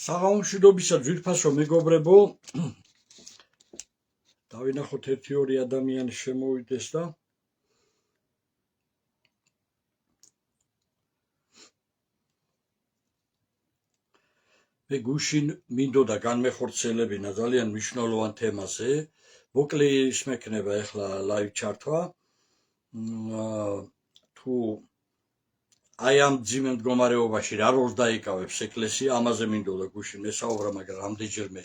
საღამოშვიდობისა ძვირფასო მეგობრებო, დავინახოთ ერთი-ორი ადამიანი შემოვიდეს და მე გუშინ მინდოდა განმეხორციელებინა ძალიან მნიშვნელოვან თემაზე, მოკლე ის მექნება ახლა ლაივ ჩართვა, თუ აი ამ ძიმე მდგომარეობაში რა როლს დაიკავებს ეკლესია, ამაზე მინდოდა გუშინ მესაუბრა, მაგრამ ამდენჯერმე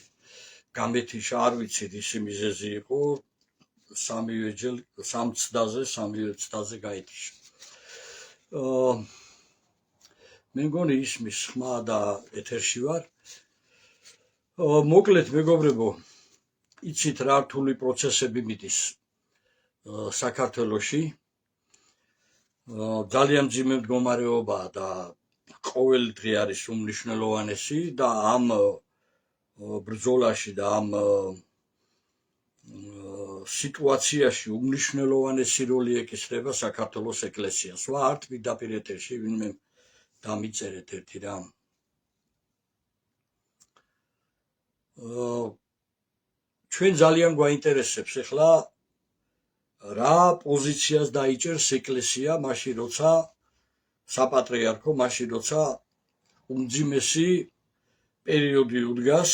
გამეთიშა, არ ვიცით ისი მიზეზი იყო, სამივე ცდაზე გაეთიშა. მე მგონი ისმის ხმა და ეთერში ვარ. მოკლედ მეგობრებო, იცით რა რთული პროცესები მიდის საქართველოში, ძალიან მძიმე მდგომარეობაა და ყოველი დღე არის უმნიშვნელოვანესი და ამ ბრძოლაში და ამ სიტუაციაში უმნიშვნელოვანესი როლი ეკისრება საქართველოს ეკლესიას. ვართ პირდაპირ ეთერში, ვინმე დამიწერეთ ერთი რამ. ჩვენ ძალიან გვაინტერესებს ახლა რა პოზიციას დაიჭერს ეკლესია მაშინ როცა საპატრიარქო, მაშინ როცა უმძიმესი პერიოდი უდგას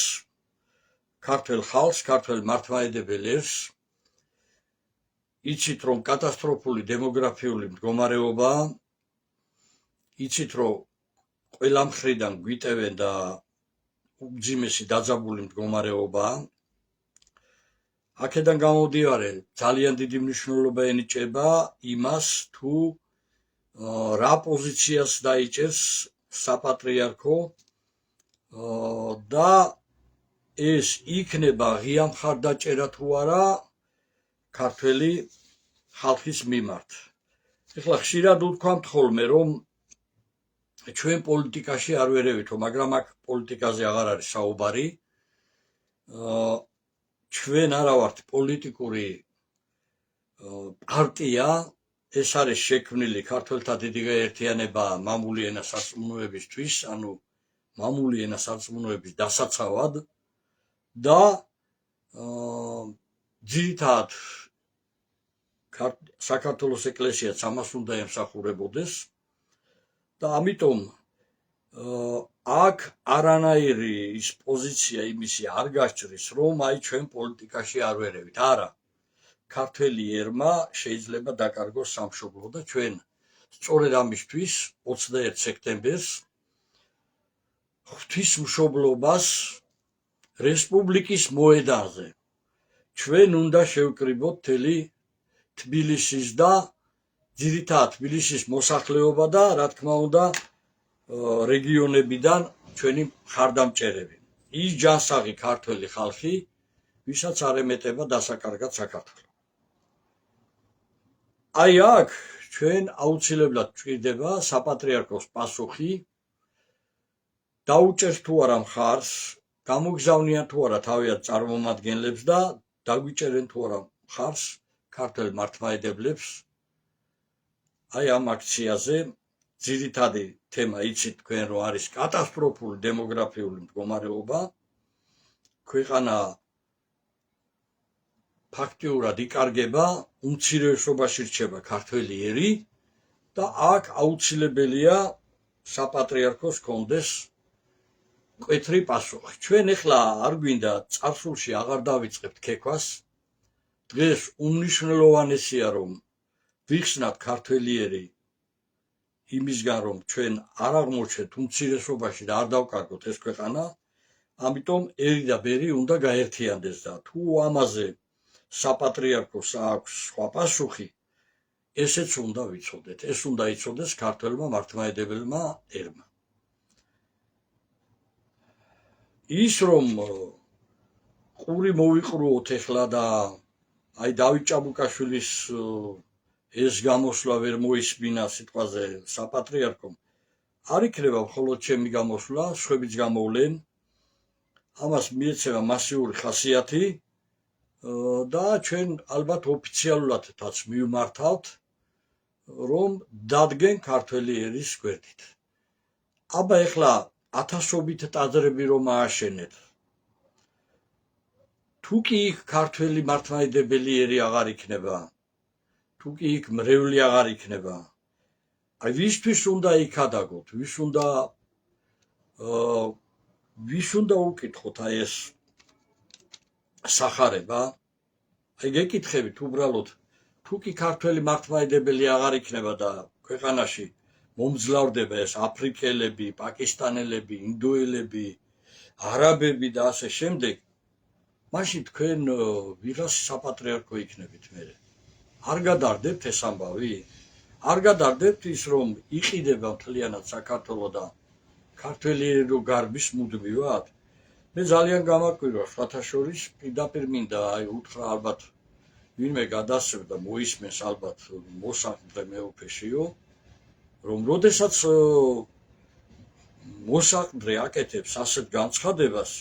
ქართველ ხალხს, ქართველ მართლმადიდებელ ერს. იცით რომ კატასტროფული დემოგრაფიული მდგომარეობაა, იცით რომ ყველა მხრიდან გვიტევენ და უმძიმესი დაძაბული მდგომარეობაა. აქედან გამომდინარე, ძალიან დიდი მნიშვნელობა ენიჭება იმას, თუ რა პოზიციას დაიჭერს საპატრიარქო და ეს იქნება ღია მხარდაჭერა თუ არა ქართველი ხალხის მიმართ. ეხლა ხშირად უთქვამთ ხოლმე, რომ ჩვენ პოლიტიკაში არ ვერევითო, მაგრამ აქ პოლიტიკაზე აღარ არის საუბარი. ჩვენ არა ვართ პოლიტიკური პარტია, ეს არის შექმნილი ქართველთა დიდი გაერთიანება მამული ენა სარწმუნოებისთვის, ანუ მამული ენა სარწმუნოების დასაცავად და ძირითადად საქართველოს ეკლესიაც ამას უნდა ემსახურებოდეს და ამიტომ აქ არანაირი ის პოზიცია იმისი არ გაჭრის, რომ აი ჩვენ პოლიტიკაში არ ვერევით. არა, ქართველი ერმა შეიძლება დაკარგოს სამშობლო და ჩვენ სწორედ ამისთვის 21 სექტემბერს ღვთისმშობლობას რესპუბლიკის მოედანზე ჩვენ უნდა შევკრიბოთ მთელი თბილისის და ძირითადად თბილისის მოსახლეობა და რა თქმა უნდა რეგიონებიდან ჩვენი მხარდამჭერები, ის ჯანსაღი ქართველი ხალხი, ვისაც არ ემეტება დასაკარგად საქართველო. აი აქ ჩვენ აუცილებლად გვჭირდება საპატრიარქოს პასუხი, დაუჭერს თუ არა მხარს, გამოგზავნიან თუ არა თავიანთ წარმომადგენლებს და დაგვიჭერენ თუ არა მხარს ქართველ მართლმადიდებლებს. აი ამ აქციაზე ძირითადი თემა იცით თქვენ, რომ არის კატასტროფული დემოგრაფიული მდგომარეობა, ქვეყანა ფაქტიურად იკარგება, უმცირესობაში რჩება ქართველი ერი და აქ აუცილებელია საპატრიარქოს ჰქონდეს მკვეთრი პასუხი. ჩვენ ახლა არ გვინდა წარსულში აღარ დავიწყებთ ქექვას, დღეს უმნიშვნელოვანესია რომ ვიხსნათ ქართველი ერი იმისგან რომ ჩვენ არ აღმოჩნდეთ უმცირესობაში და არ დავკარგოთ ეს ქვეყანა, ამიტომ ერი და ბერი უნდა გაერთიანდეს და თუ ამაზე საპატრიარქოს აქვს სხვა პასუხი, ესეც უნდა ვიცოდეთ, ეს უნდა იცოდეს ქართველმა მართლმადიდებელმა ერმა. ის რომ ყური მოვიყრუოთ ახლა და აი დავით ჭაბუკაშვილის ეს გამოსვლა ვერ მოისმინა სიტყვაზე საპატრიარქომ, არ იქნება მხოლოდ ჩემი გამოსვლა, სხვებიც გამოვლენ, ამას მიეცემა მასიური ხასიათი და ჩვენ ალბათ ოფიციალურადაც მივმართავთ, რომ დადგენ ქართველი ერის გვერდით. აბა ახლა ათასობით ტაძრები რომ ააშენეთ, თუ კი იქ ქართველი მართლმადიდებელი აღარ იქნება, თუ კი იქ მრევლი აღარ იქნება, აი ვისთვის უნდა იქ ადაგოთ, ვის უნდა უკითხოთ აი ეს სახარება, აი გეკითხებით უბრალოდ, თუ კი ქართველი მართლმადიდებელი აღარ იქნება და ქვეყანაში მომძლავრდება ეს აფრიკელები, პაკისტანელები, ინდოელები, არაბები და ასე შემდეგ, მაშინ თქვენ ვიღას საპატრიარქო იქნებით მერე. არ გადარდებთ ეს ამბავი? არ გადარდებთ ის, რომ იყიდება მთლიანად საქართველო და ქართველი რო გარბის მუდმივად? მე ძალიან გამაკვირვა, სხვათა შორის პირდაპირ მინდა აი უთხრა ალბათ ვინმე გადასცემდა მოისმენს ალბათ მოსახლე მეუფეშიო, რომ როდესაც მოსახლე აკეთებს ასეთ განცხადებას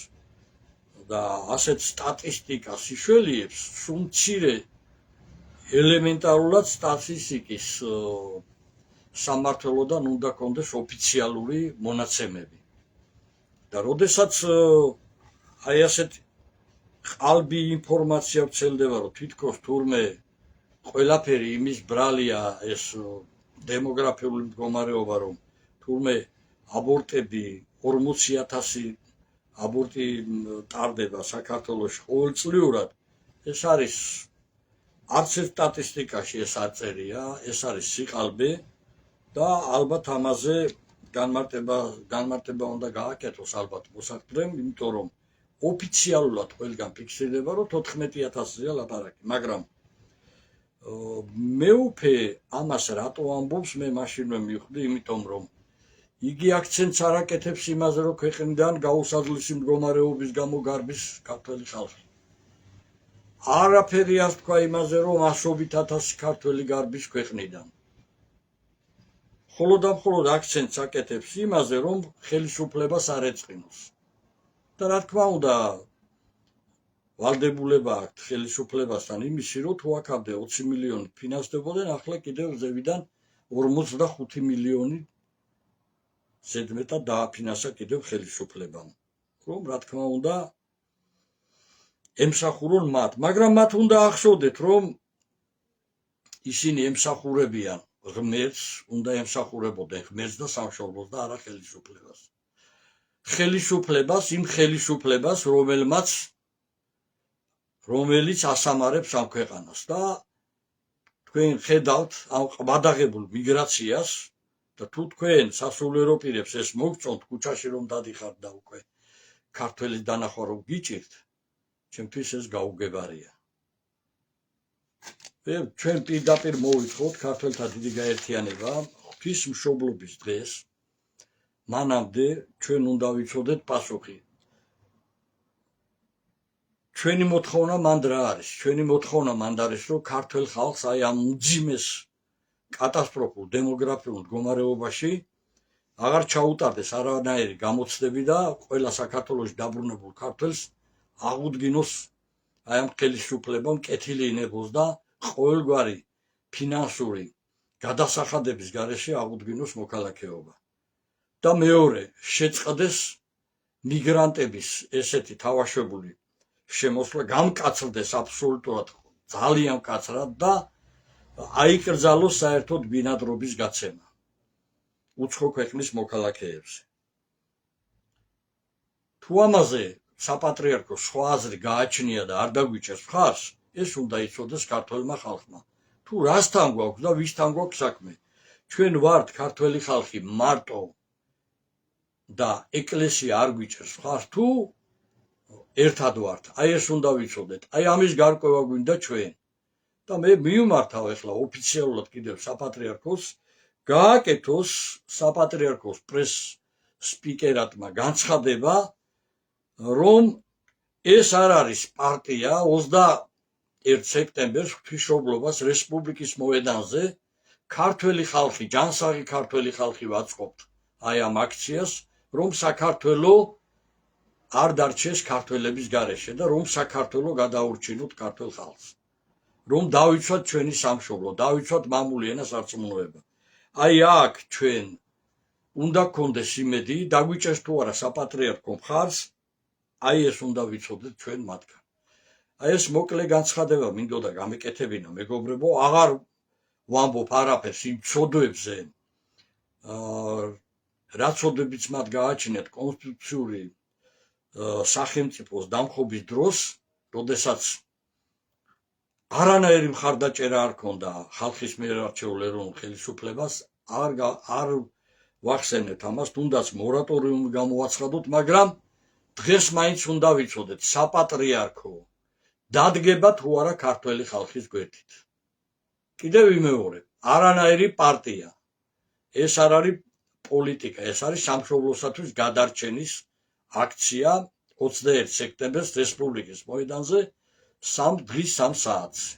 და ასეთ სტატისტიკას იშველიებს, სულ მცირე ელემენტარულად სტატისტიკის სამმართველოდან უნდა კონდეს ოფიციალური მონაცემები. და როდესაც აი ასეთ ყალბი ინფორმაცია ვრცელდება, რომ თითქოს თურმე ყველაფერი იმის ბრალია ეს დემოგრაფიული მდგომარეობა, რომ თურმე აბორტები 40,000 აბორტი ტარდება საქართველოში ყოველწლიურად, ეს არის არც ერთ სტატისტიკაში ეს არ წერია, ეს არის სიყალბე და ალბათ ამაზე განმარტება უნდა გააკეთოს ალბათ მოსახლემ, იმიტომ რომ ოფიციალურად ყველგან ფიქსირდება, რომ 14,000-ია ლაპარაკი, მაგრამ მეუფე ამას რატო ამბობს, მე მაშინვე მივხვდი, იმიტომ რომ იგი აქცენტს არ აკეთებს იმაზე, რომ ქვეყნიდან გაუსაძლისი მდგომარეობის გამო გარბის ქართველი ხალხი. არაფერი არ თქვა იმაზე, რომ 100,000 ქართველი გარბის ქვეყნიდან. მხოლოდ და მხოლოდ აქცენტს აკეთებს იმაზე, რომ ხელისუფლებას არ ეწყინოს. და რა თქმა უნდა, ვალდებულება აქვს ხელისუფლებასთან იმისი, რომ თუ აქამდე 20 მილიონი ფინანსდებოდნენ, ახლა კიდევ ზევიდან 45 მილიონი ზედმეტად დააფინანსა კიდევ ხელისუფლებამ. რომ რა თქმა უნდა ემსახურონ მათ, მაგრამ მათ უნდა ახსოვდეთ, რომ ისინი ემსახურებიან ღმერთს, უნდა ემსახურებოდნენ ღმერთს და სამშობლოს და არა ხელისუფლებას. იმ ხელისუფლებას, რომელიც ასამარებს ამ ქვეყანას და თქვენ ხედავთ ამ ყბადაღებულ მიგრაციას და თუ თქვენ სასულიერო პირებს ეს მოგწონთ ქუჩაში რომ დადიხართ და უკვე ქართველის დანახვა რომ გიჭირთ, ჩემთვის ეს გაუგებარია. ჩვენ პირდაპირ მოვიწყოთ ქართველთა დიდი გაერთიანება ღვთის მშობლობის დღეს, მანამდე ჩვენ უნდა ვიცოდეთ პასუხი. ჩვენი მოთხოვნა მანდ რა არის? ჩვენი მოთხოვნა მანდ არის, რომ ქართველ ხალხს აი ამ უძიმეს კატასტროფულ დემოგრაფიულ მდგომარეობაში აღარ ჩაუტარდეს არანაირი გამოცდები და ყველა საქართველოში დაბრუნებულ ქართველს აღუდგინოს აი ამ ხელისუფლებამ კეთილი ინებოს და ყოველგვარი ფინანსური გადასახადების გარეშე აღუდგინოს მოქალაქეობა. და მეორე, შეწყდეს მიგრანტების ესეთი თავაშვებული შემოსვლა, გამკაცრდეს აბსოლუტურად ძალიან მკაცრად და აიკრძალოს საერთოდ ბინადრობის გაცემა უცხო ქვეყნის მოქალაქეებზე. თუ ამაზე საპატრიარქოს სხვა აზრი გააჩნია და არ დაგვიჭერს მხარს, ეს უნდა იცოდეს ქართველმა ხალხმა. თუ რასთან გვაქვს და ვისთან გვაქვს საქმე, ჩვენ ვართ ქართველი ხალხი მარტო და ეკლესია არ გვიჭერს მხარს, თუ ერთად ვართ, აი ეს უნდა ვიცოდეთ, აი ამის გარკვევა გვინდა ჩვენ. და მე მივმართავ ახლა ოფიციალურად კიდევ საპატრიარქოს, გააკეთოს საპატრიარქოს პრეს სპიკერატმა განცხადება, რომ ეს არ არის პარტია 21 სექტემბერს ღვთისმშობლობას რესპუბლიკის მოედანზე ქართველი ხალხი, ჯანსაღი ქართველი ხალხი ვაწყობთ აი ამ აქციას, რომ საქართველო არ დარჩეს ქართველების გარეშე და რომ საქართველო გადაურჩინოთ ქართველ ხალხს. რომ დავიცვათ ჩვენი სამშობლო, დავიცვათ მამული ენა სარწმუნოება. აი აქ ჩვენ უნდა გქონდეს იმედი, დაგვიჭერს თუ არა საპატრიარქო მხარს, აი ეს უნდა ვიცოდეთ ჩვენ მათგან. აი ეს მოკლე განცხადება მინდოდა გამეკეთებინა მეგობრებო, აღარ ვამბობ არაფერს იმ ცოდვებზე, რაც ცოდვებიც მათ გააჩნიათ კონსტიტუციური სახელმწიფოს დამხობის დროს, როდესაც არანაირი მხარდაჭერა არ ქონდა ხალხის მიერ არჩეულ ეროვნულ ხელისუფლებას, არ ვახსენებთ ამას, თუნდაც მორატორიუმი გამოაცხადოთ, მაგრამ დღეს მაინც უნდა ვიცოდეთ, საპატრიარქო დადგება თუ არა ქართველი ხალხის გვერდით. კიდევ ვიმეორებ, არანაირი პარტია, ეს არ არის პოლიტიკა, ეს არის სამშობლოსათვის გადარჩენის აქცია 21 სექტემბერს რესპუბლიკის მოედანზე 3 დღის 3 საათზე.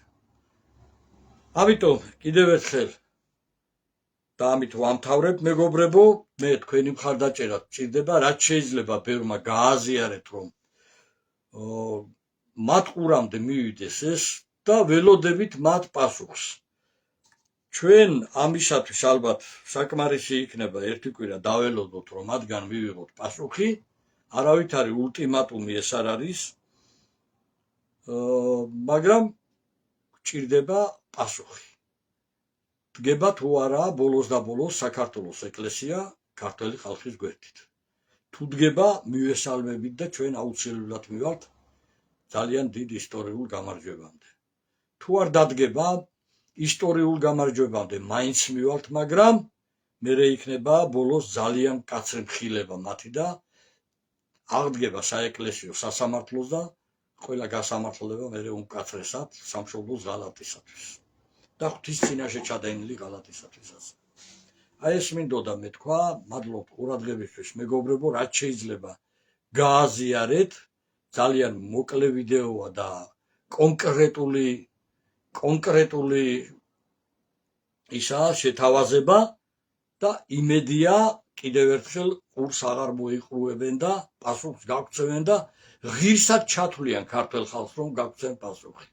ამიტომ კიდევ ერთხელ და ამით ვამთავრებ მეგობრებო, მე თქვენი მხარდაჭერა გჭირდება, რაც შეიძლება ბევრმა გააზიარეთ, რომ მათ ყურამდე მივიდეს ეს და ველოდებით მათ პასუხს. ჩვენ ამისათვის ალბათ საკმარისი იქნება ერთი კვირა დაველოდოთ, რომ მათგან მივიღოთ პასუხი, არავითარი ულტიმატუმი ეს არ არის, მაგრამ გჭირდება პასუხი. დგება თუ არა ბოლოს და ბოლოს საქართველოს ეკლესია ქართველი ხალხის გვერდით. თუ დგება, მივესალმებით და ჩვენ აუცილებლად მივართ ძალიან დიდ ისტორიულ გამარჯვებამდე. თუ არ დადგება, ისტორიულ გამარჯვებამდე მაინც მივართ, მაგრამ მერე იქნება ბოლოს ძალიან მკაცრი მხილება მათი და აღდგება საეკლესიო სასამართლოს და ყველა გასამართლდება მერე უმკაცრესად სამშობლოს ღალატისათვის და ღვთის წინაშე ჩადენილი ღალატისათვისაც. აი ეს მინდოდა მეთქვა, მადლობთ ყურადღებისთვის მეგობრებო, რაც შეიძლება გააზიარეთ, ძალიან მოკლე ვიდეოა და კონკრეტული ისა შეთავაზება და იმედია კიდევ ერთხელ ყურს აღარ მოიყრუებენ და პასუხს გაგცემენ და ღირსად ჩათვლიან ქართველ ხალხს, რომ გაგცემ პასუხი.